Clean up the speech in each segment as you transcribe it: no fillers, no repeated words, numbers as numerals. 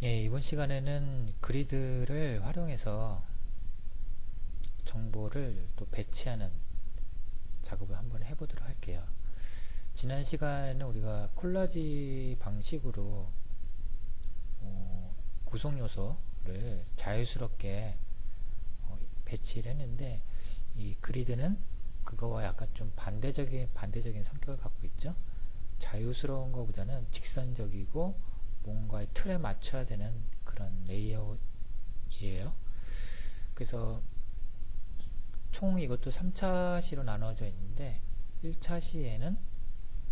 예, 이번 시간에는 그리드를 활용해서 정보를 또 배치하는 작업을 한번 해보도록 할게요. 지난 시간에는 우리가 콜라지 방식으로 구성 요소를 자유스럽게 배치를 했는데, 이 그리드는 그거와 약간 좀 반대적인 성격을 갖고 있죠. 자유스러운 것보다는 직선적이고 뭔가의 틀에 맞춰야 되는 그런 레이아웃이에요. 그래서 총 이것도 3차 시로 나눠져 있는데, 1차 시에는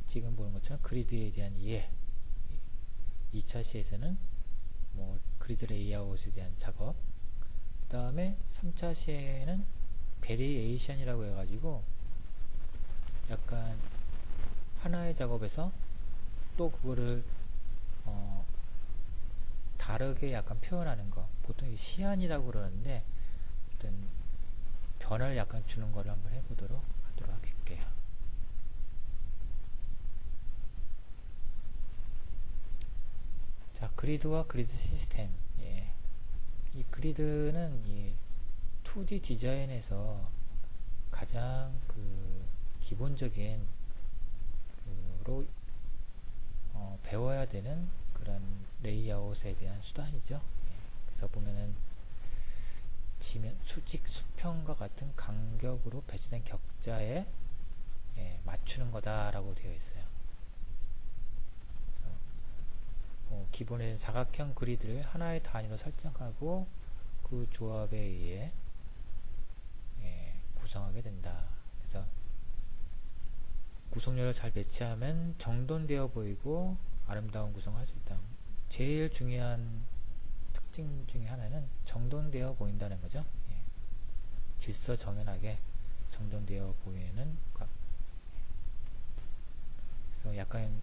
지금 보는 것처럼 그리드에 대한 이해, 2차 시에서는 뭐 그리드 레이아웃에 대한 작업, 그 다음에 3차 시에는 베리에이션이라고 해가지고 약간 하나의 작업에서 또 그거를 다르게 약간 표현하는 거, 보통 시안이라고 그러는데 어떤 변을 약간 주는 거를 한번 해보도록 하도록 할게요. 자, 그리드와 그리드 시스템. 예. 이 그리드는 이 2D 디자인에서 가장 그 기본적인 그로 배워야 되는 그런 레이아웃에 대한 수단이죠. 예. 그래서 보면은 지면 수직 수평과 같은 간격으로 배치된 격자에 맞추는 거다라고 되어 있어요. 기본의 사각형 그리드를 하나의 단위로 설정하고 그 조합에 의해 구성하게 된다. 그래서 구성력을 잘 배치하면 정돈되어 보이고 아름다운 구성을 할 수 있다. 제일 중요한 특징 중에 하나는 정돈되어 보인다는 거죠. 예. 질서정연하게 정돈되어 보이는 각. 그래서 약간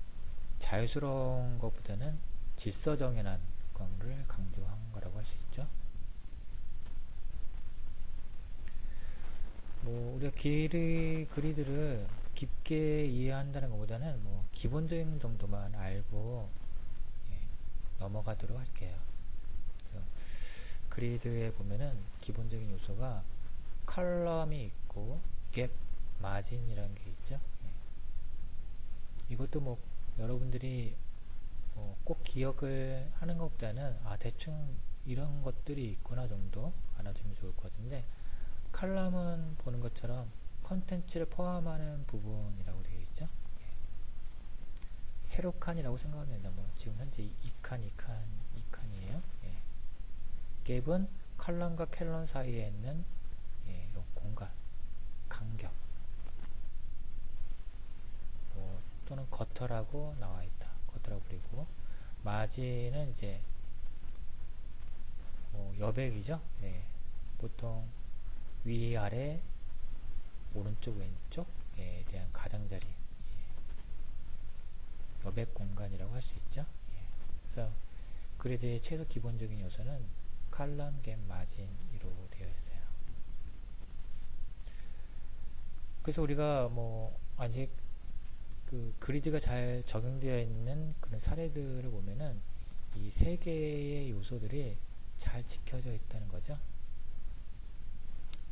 자유스러운 것보다는 질서정연한 것을 강조한 거라고 할 수 있죠. 뭐 우리가 그리드를 깊게 이해한다는 것보다는 뭐 기본적인 정도만 알고 넘어가도록 할게요. 그리드에 보면은 기본적인 요소가 컬럼이 있고 갭, 마진이라는 게 있죠. 이것도 뭐 여러분들이 꼭 기억을 하는 것보다는 대충 이런 것들이 있구나 정도 알아두면 좋을 것 같은데, 칼럼은 보는 것처럼 컨텐츠를 포함하는 부분이라고 되어 있죠. 세로 칸이라고 생각하면 된다. 뭐 지금 현재 2칸이에요. 갭은 칼럼과 캘럼 사이에 있는 이런 공간, 간격, 또는 거터라고 나와 있다. 거터라고 부르고, 마진은 이제 여백이죠. 보통 위, 아래, 오른쪽, 왼쪽에 대한 가장자리, 여백 공간이라고 할 수 있죠. 그래서 그리드의 최소 기본적인 요소는 칼럼, 갭, 마진으로 되어 있어요. 그래서 우리가 뭐 아직 그 그리드가 잘 적용되어 있는 그런 사례들을 보면은 이 세 개의 요소들이 잘 지켜져 있다는 거죠.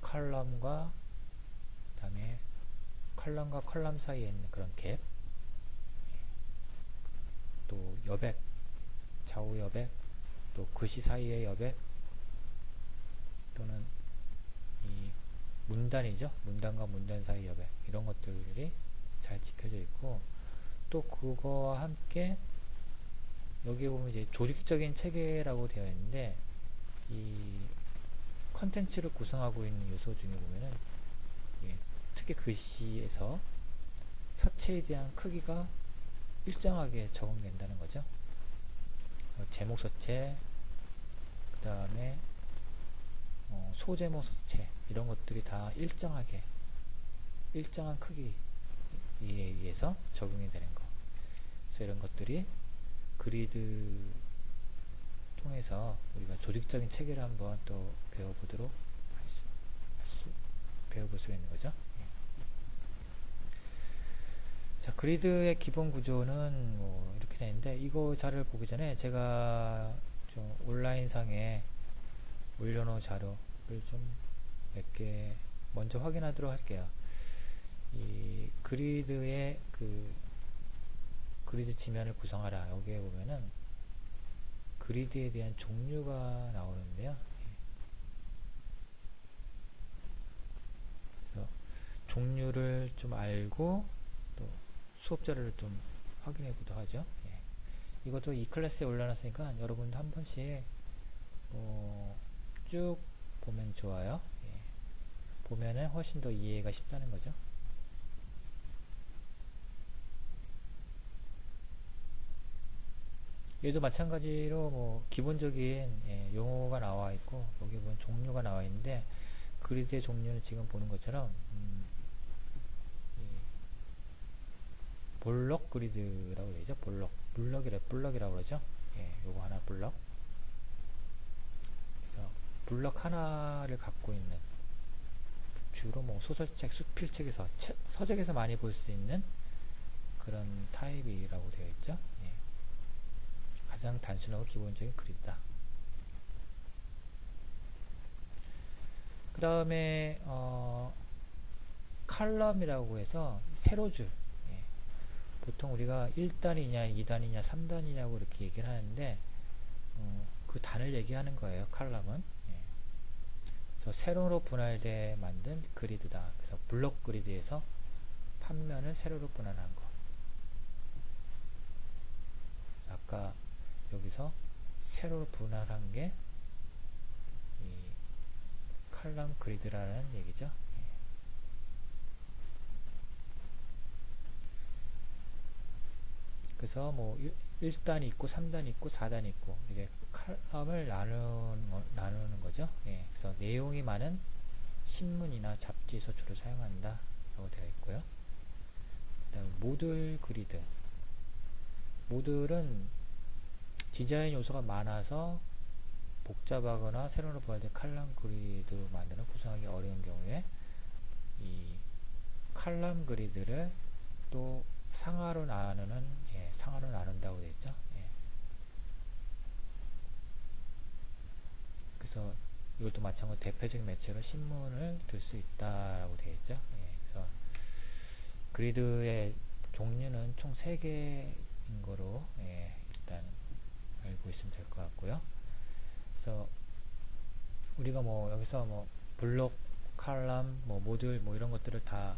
컬럼과 그다음에 컬럼과 컬럼 사이에 있는 그런 갭, 또 여백, 좌우 여백, 또 글씨 사이의 여백, 또는 이 문단이죠. 문단과 문단 사이 여백, 이런 것들이 잘 지켜져 있고, 또 그거와 함께 여기에 보면 이제 조직적인 체계라고 되어 있는데, 이 컨텐츠를 구성하고 있는 요소 중에 보면은 특히 글씨에서 서체에 대한 크기가 일정하게 적용된다는 거죠. 제목 서체, 그 다음에 소제목 서체, 이런 것들이 다 일정한 크기에 의해서 적용이 되는 거. 그래서 이런 것들이 그리드 통해서 우리가 조직적인 체계를 한번 또 배워볼 수가 있는 거죠. 자, 그리드의 기본 구조는 뭐 이렇게 되는데, 이거 자료를 보기 전에 제가 좀 온라인상에 올려놓은 자료를 좀 몇 개 먼저 확인하도록 할게요. 이 그리드의 그리드 지면을 구성하라. 여기에 보면은 그리드에 대한 종류가 나오는데요. 그래서 종류를 좀 알고 또 수업 자료를 좀 확인해 보도록 하죠. 이것도 이 클래스에 올려놨으니까 여러분도 한 번씩 쭉 보면 좋아요. 보면은 훨씬 더 이해가 쉽다는 거죠. 얘도 마찬가지로 기본적인 용어가 나와 있고 여기 보면 종류가 나와 있는데 그리드의 종류는 지금 보는 것처럼 볼록 그리드라고 되죠. 블럭이라고 그러죠. 요거 하나 블럭. 그래서 블럭 하나를 갖고 있는 주로 소설책, 수필책에서 서적에서 많이 볼 수 있는 그런 타입이라고 되어 있죠. 가장 단순하고 기본적인 그리드다. 그 다음에 칼럼이라고 해서 세로줄. 보통 우리가 1단이냐 2단이냐 3단이냐고 이렇게 얘기를 하는데 그 단을 얘기하는 거예요. 칼럼은. 그래서 세로로 분할돼 만든 그리드다. 그래서 블록 그리드에서 판면을 세로로 분할한 거. 아까 여기서 세로로 분할한 게 이 칼럼 그리드라는 얘기죠. 그래서 1단이 있고 3단이 있고 4단이 있고 이게 칼럼을 나누는 거죠. 그래서 내용이 많은 신문이나 잡지에서 주로 사용한다 라고 되어 있고요. 그 다음에 모듈 그리드. 모듈은 디자인 요소가 많아서 복잡하거나 세로로 부활된 칼럼 그리드 만드는 구성하기 어려운 경우에 이 칼럼 그리드를 또 상하로 나눈다고 되어 있죠. 그래서 이것도 마찬가지로 대표적인 매체로 신문을 들 수 있다라고 되어 있죠. 그래서 그리드의 종류는 총 3개인 거로 일단 알고 있으면 될 것 같고요. 그래서 우리가 여기서 블록, 칼럼, 모듈 이런 것들을 다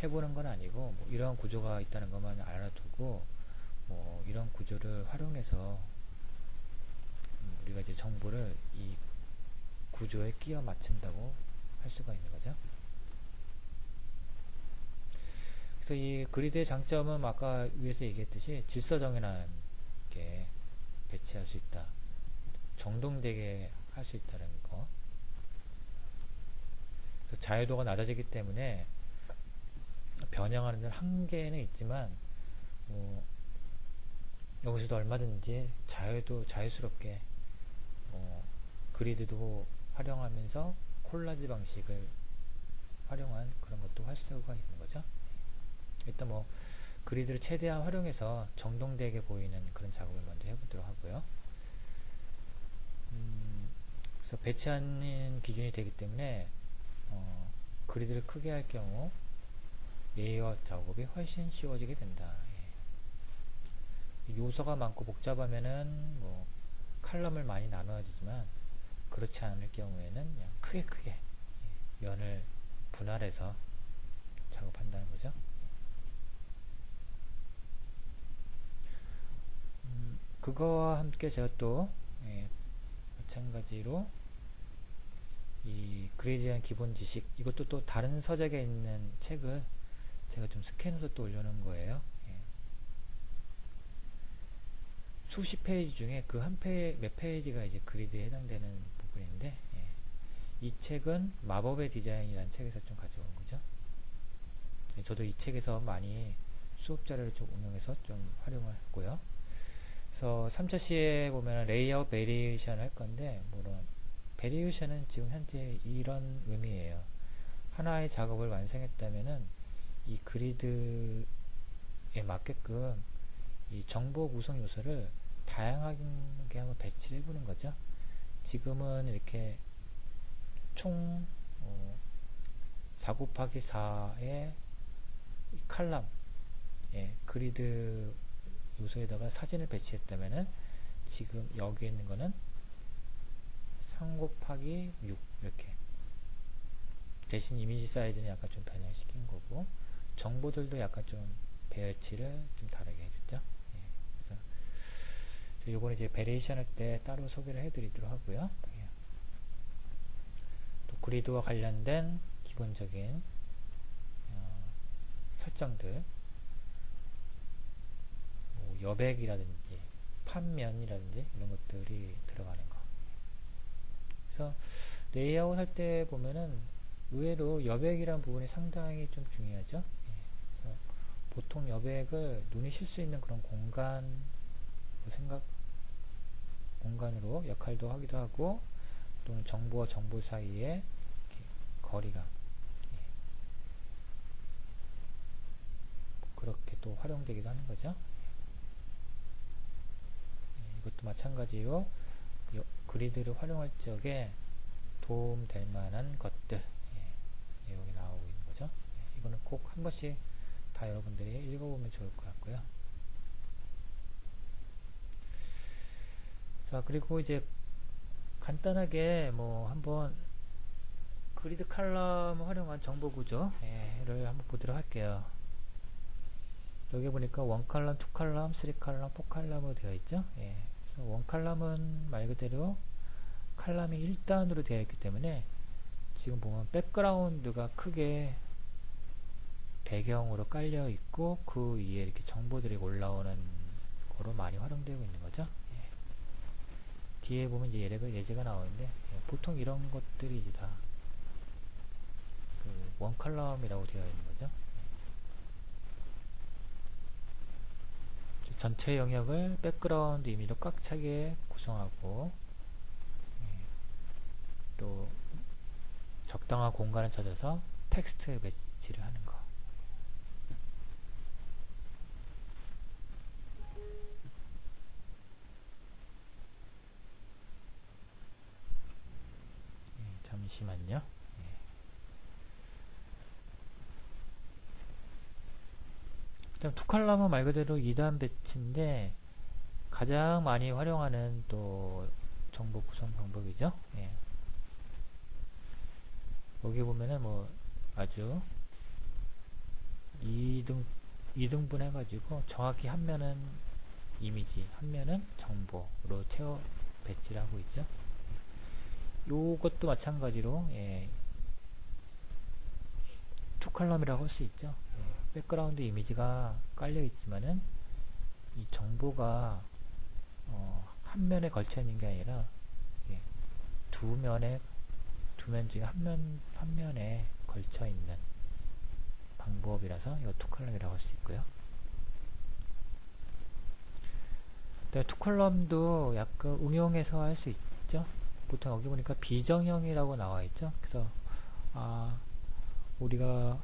해보는 건 아니고 이런 구조가 있다는 것만 알아두고 이런 구조를 활용해서 우리가 이제 정보를 이 구조에 끼워 맞춘다고 할 수가 있는 거죠. 그래서 이 그리드의 장점은 아까 위에서 얘기했듯이 질서 정연한 게 배치할 수 있다. 정돈되게 할 수 있다는 거. 그래서 자유도가 낮아지기 때문에 변형하는 데는 한계는 있지만 여기서도 얼마든지 자유스럽게 그리드도 활용하면서 콜라지 방식을 활용한 그런 것도 할 수가 있는 거죠. 일단 그리드를 최대한 활용해서 정돈되게 보이는 그런 작업을 먼저 해보도록 하고요. 그래서 배치하는 기준이 되기 때문에 그리드를 크게 할 경우 레이아웃 작업이 훨씬 쉬워지게 된다. 요소가 많고 복잡하면은 칼럼을 많이 나눠야 되지만 그렇지 않을 경우에는 그냥 크게 면을 분할해서 작업한다는 거죠. 그거와 함께 제가 또 마찬가지로 이 그리드에 대한 기본 지식, 이것도 또 다른 서적에 있는 책을 제가 좀 스캔해서 또 올려놓은 거예요. 수십 페이지 중에 그 몇 페이지가 이제 그리드에 해당되는 부분인데, 이 책은 마법의 디자인이라는 책에서 좀 가져온 거죠. 저도 이 책에서 많이 수업 자료를 좀 응용해서 좀 활용을 했고요. 그래서 3차 시에 보면 레이아웃 베리에이션 할 건데, 물론 베리에이션은 지금 현재 이런 의미예요. 하나의 작업을 완성했다면은 이 그리드에 맞게끔 이 정보 구성 요소를 다양하게 한번 배치를 해보는 거죠. 지금은 이렇게 총 4 곱하기 4의 칼럼, 그리드 요소에다가 사진을 배치했다면은 지금 여기 있는 거는 3 곱하기 6 이렇게, 대신 이미지 사이즈는 약간 좀 변형시킨 거고, 정보들도 약간 좀 배치를 좀 다르게 해줬죠. 그래서 요거는 이제 베리에이션 할 때 따로 소개를 해드리도록 하고요. 또 그리드와 관련된 기본적인 설정들, 뭐 여백이라든지 판면이라든지 이런 것들이 들어가는 거. 그래서 레이아웃 할 때 보면은 의외로 여백이란 부분이 상당히 좀 중요하죠. 그래서 보통 여백을 눈이 쉴 수 있는 그런 공간, 공간으로 역할도 하기도 하고, 또는 정보와 정보 사이에 거리감, 그렇게 또 활용되기도 하는 거죠. 이것도 마찬가지로 그리드를 활용할 적에 도움될 만한 것들, 여기 나오고 있는 거죠. 이거는 꼭 한 번씩 다 여러분들이 읽어보면 좋을 것 같고요. 자, 그리고 이제 간단하게 뭐 한번 그리드 칼럼을 활용한 정보 구조를 한번 보도록 할게요. 여기 보니까 1칼럼, 2칼럼, 3칼럼, 4칼럼으로 되어 있죠. 그래서 1칼럼은 말 그대로 칼럼이 1단으로 되어 있기 때문에 지금 보면 백그라운드가 크게 배경으로 깔려 있고, 그 위에 이렇게 정보들이 올라오는 거로 많이 활용되고 있는 거죠. 뒤에 보면 이제 예제가 나오는데, 보통 이런 것들이 이제 다 그 원칼럼이라고 되어 있는 거죠. 전체 영역을 백그라운드 이미지로 꽉 차게 구성하고, 또 적당한 공간을 찾아서 텍스트 배치를 하는 거. 잠시만요. 그다음 투칼럼은 말 그대로 2단 배치인데 가장 많이 활용하는 또 정보 구성 방법이죠. 여기 보면은 뭐 아주 2등분 해가지고 정확히 한 면은 이미지, 한 면은 정보로 채워 배치를 하고 있죠. 요것도 마찬가지로 투칼럼이라고 할 수 있죠. 백그라운드 이미지가 깔려 있지만은 이 정보가 한 면에 걸쳐 있는 게 아니라 두 면 중에 한 면에 걸쳐 있는 방법이라서 이거 투칼럼이라고 할 수 있고요. 투칼럼도 약간 응용해서 할 수 있죠. 보통 여기 보니까 비정형이라고 나와 있죠. 그래서 우리가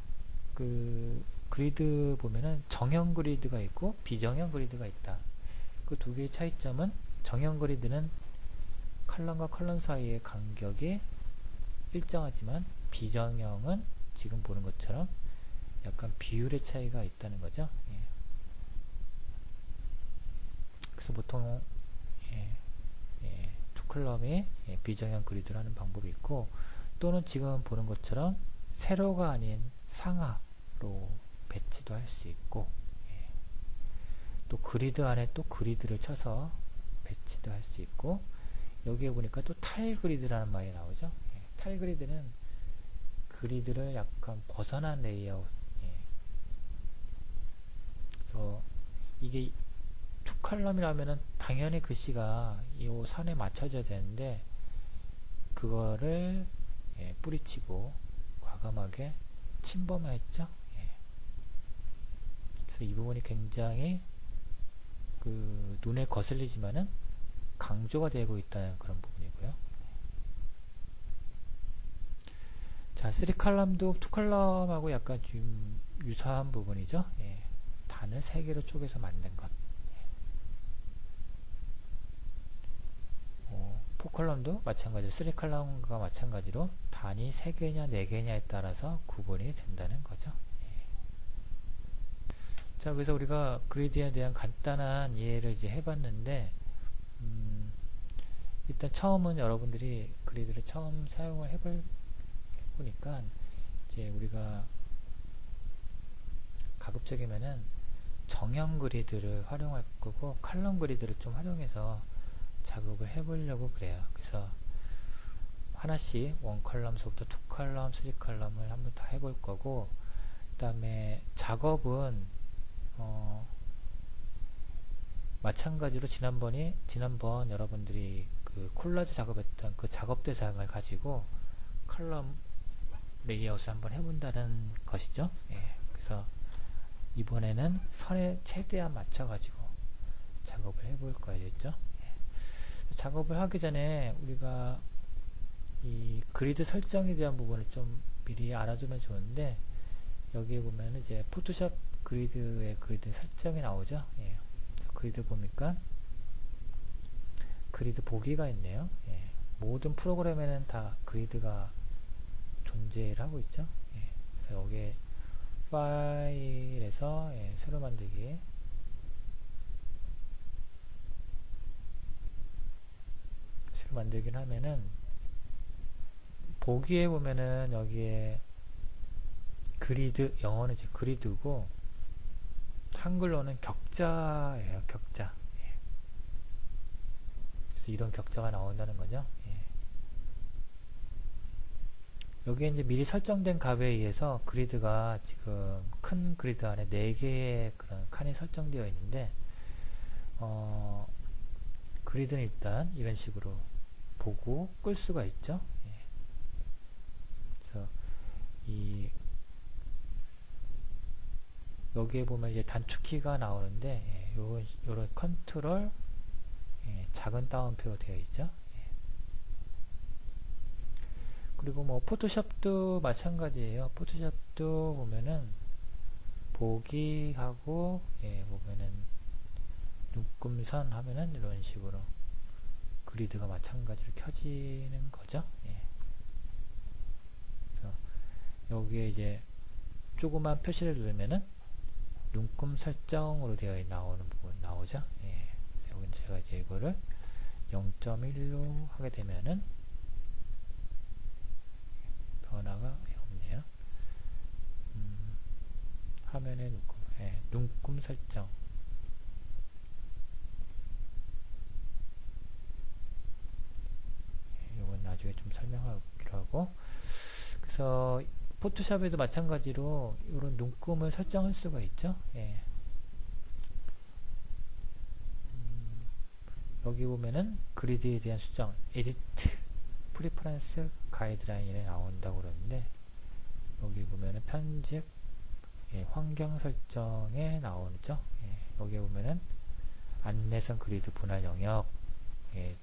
그 그리드 보면은 정형 그리드가 있고 비정형 그리드가 있다. 그 두 개의 차이점은, 정형 그리드는 컬럼과 컬럼 사이의 간격이 일정하지만 비정형은 지금 보는 것처럼 약간 비율의 차이가 있다는 거죠. 그래서 보통 투컬럼이 비정형 그리드를 하는 방법이 있고, 또는 지금 보는 것처럼 세로가 아닌 상하로 배치도 할 수 있고, 또 그리드 안에 또 그리드를 쳐서 배치도 할 수 있고, 여기에 보니까 또 타일 그리드라는 말이 나오죠. 타일 그리드는 그리드를 약간 벗어난 레이아웃. 그래서 이게 투칼럼이라면은 당연히 글씨가 이 선에 맞춰져야 되는데, 그거를 뿌리치고 과감하게 침범했죠. 그래서 이 부분이 굉장히 그 눈에 거슬리지만은 강조가 되고 있다는 그런 부분이고요. 자, 3칼럼도 2칼럼하고 약간 좀 유사한 부분이죠. 단을 3개로 쪼개서 만든 것. 컬럼도 마찬가지로 3컬럼과 마찬가지로 단위 3개냐 4개냐에 따라서 구분이 된다는 거죠. 자, 그래서 우리가 그리드에 대한 간단한 이해를 이제 해봤는데, 일단 처음은 여러분들이 그리드를 처음 사용을 해보니까 이제 우리가 가급적이면은 정형 그리드를 활용할 거고 칼럼 그리드를 좀 활용해서 작업을 해보려고 그래요. 그래서 하나씩 1컬럼서부터 2컬럼, 3컬럼을 한번 다 해볼 거고, 그 다음에 작업은 마찬가지로 지난번 여러분들이 그 콜라주 작업했던 그 작업 대상을 가지고 컬럼 레이아웃을 한번 해본다는 것이죠. 예, 그래서 이번에는 선에 최대한 맞춰가지고 작업을 해볼 거겠죠. 예. 작업을 하기 전에 우리가 이 그리드 설정에 대한 부분을 좀 미리 알아두면 좋은데, 여기에 보면 이제 포토샵 그리드의 그리드 설정이 나오죠. 예. 그리드 보니까 그리드 보기가 있네요. 예. 모든 프로그램에는 다 그리드가 존재를 하고 있죠. 예. 그래서 여기에 파일에서 새로 만들기, 새로 만들기를 하면은 보기에 보면은 여기에 그리드, 영어는 이제 그리드고 한글로는 격자예요. 격자. 예. 그래서 이런 격자가 나온다는 거죠. 예. 여기에 이제 미리 설정된 값에 의해서 그리드가 지금 큰 그리드 안에 4개의 그런 칸이 설정되어 있는데, 그리드는 일단 이런 식으로 보고 끌 수가 있죠. 예. 그래서 여기에 보면 이제 단축키가 나오는데, 요런 컨트롤, 작은 따옴표로 되어 있죠. 그리고 뭐 포토샵도 마찬가지예요. 포토샵도 보면은 보기하고 보면은 눈금선 하면은 이런 식으로 그리드가 마찬가지로 켜지는 거죠. 그래서 여기에 이제 조그만 표시를 누르면은 눈금 설정으로 되어 나오는 부분 나오죠. 여기 제가 이제 이거를 0.1로 하게 되면은 변화가 없네요. 화면에 눈금 설정. 이건 나중에 좀 설명하기로 하고, 그래서 포토샵에도 마찬가지로 이런 눈금을 설정할 수가 있죠. 여기 보면은 그리드에 대한 수정, 에디트, 프리퍼런스, 가이드라인이 나온다고 그러는데, 여기 보면은 편집, 환경 설정에 나오죠. 여기 보면은 안내선 그리드 분할 영역에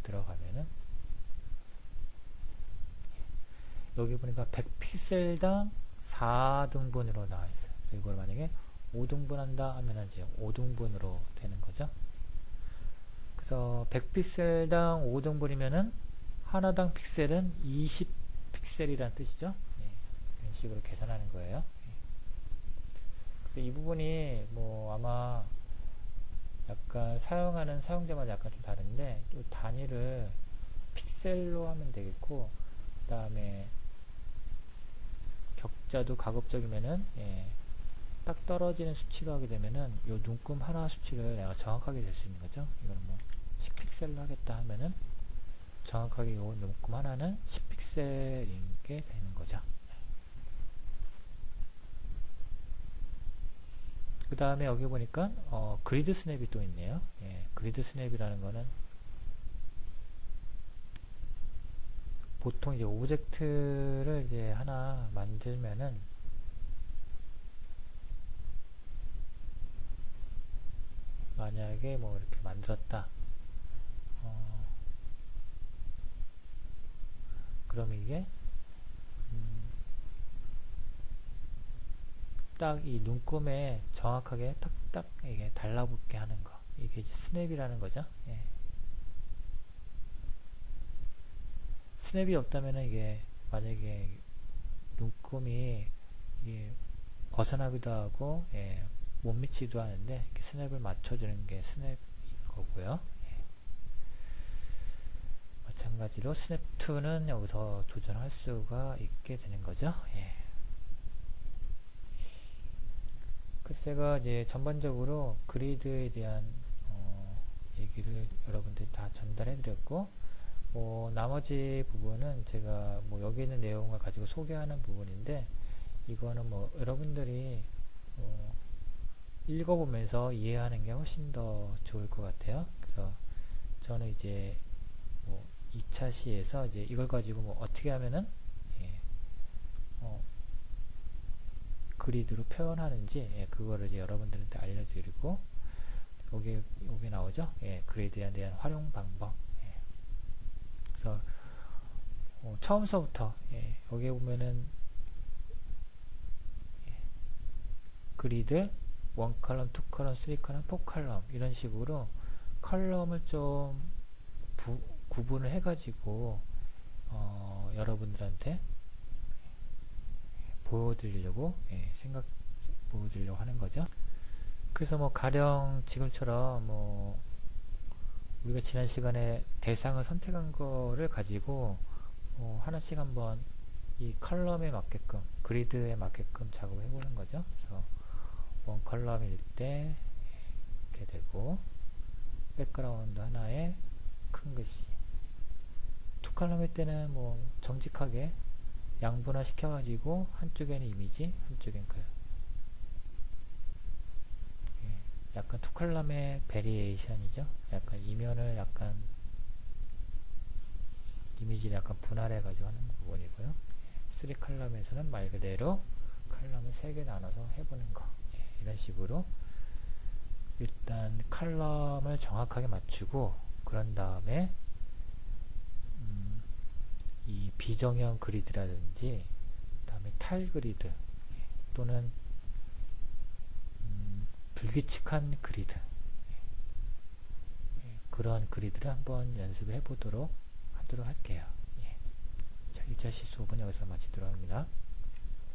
들어가면은 여기 보니까 100픽셀당 4등분으로 나와 있어요. 그래서 이걸 만약에 5등분 한다 하면 이제 5등분으로 되는 거죠. 그래서 100픽셀당 5등분이면은 하나당 픽셀은 20픽셀이란 뜻이죠. 이런 식으로 계산하는 거예요. 그래서 이 부분이 뭐 아마 약간 사용하는 사용자마다 약간 좀 다른데, 또 단위를 픽셀로 하면 되겠고, 그 다음에 격자도 가급적이면은 딱 떨어지는 수치로 하게 되면은 요 눈금 하나 수치를 내가 정확하게 될 수 있는 거죠. 이거는 뭐 10픽셀로 하겠다 하면은 정확하게 요 눈금 하나는 10픽셀인 게 되는 거죠. 그 다음에 여기 보니까 그리드 스냅이 또 있네요. 그리드 스냅이라는 거는 보통 이제 오브젝트를 이제 하나 만들면은 만약에 뭐 이렇게 만들었다. 그럼 이게 딱 이 눈금에 정확하게 딱딱 이게 달라붙게 하는 거. 이게 이제 스냅이라는 거죠. 스냅이 없다면 이게 만약에 눈금이 이게 벗어나기도 하고 못 미치기도 하는데 이렇게 스냅을 맞춰주는 게 스냅인 거고요. 마찬가지로 스냅2는 여기서 조절할 수가 있게 되는 거죠. 그래서 제가 이제 전반적으로 그리드에 대한 얘기를 여러분들이 다 전달해 드렸고, 나머지 부분은 제가 여기 있는 내용을 가지고 소개하는 부분인데, 이거는 여러분들이 읽어보면서 이해하는 게 훨씬 더 좋을 것 같아요. 그래서 저는 이제 2차 시에서 이제 이걸 가지고 어떻게 하면은 그리드로 표현하는지 그거를 이제 여러분들한테 알려드리고, 여기 나오죠? 그리드에 대한 활용 방법. 그래서 처음서부터 여기 보면은 그리드 1컬럼, 2컬럼, 3컬럼, 4컬럼 이런 식으로 컬럼을 좀 구분을 해가지고 여러분들한테 보여드리려고 보여드리려고 하는 거죠. 그래서 가령 지금처럼 우리가 지난 시간에 대상을 선택한 거를 가지고 하나씩 한번 이 컬럼에 맞게끔, 그리드에 맞게끔 작업을 해보는 거죠. 그래서 원 컬럼일 때 이렇게 되고, 백그라운드 하나에 큰 글씨, 투 컬럼일 때는 정직하게 양분화 시켜가지고 한쪽에는 이미지, 한쪽엔 글. 약간 투 컬럼의 베리에이션이죠. 약간 이면을 약간 이미지를 약간 분할해가지고 하는 부분이고요. 3 컬럼에서는 말 그대로 컬럼을 3개 나눠서 해보는 거. 이런 식으로 일단 컬럼을 정확하게 맞추고, 그런 다음에 이 비정형 그리드라든지 다음에 탈 그리드 또는 불규칙한 그리드, 그런 그리드를 한번 연습해 보도록 하도록 할게요. 자, 1차 시 수업은 여기서 마치도록 합니다.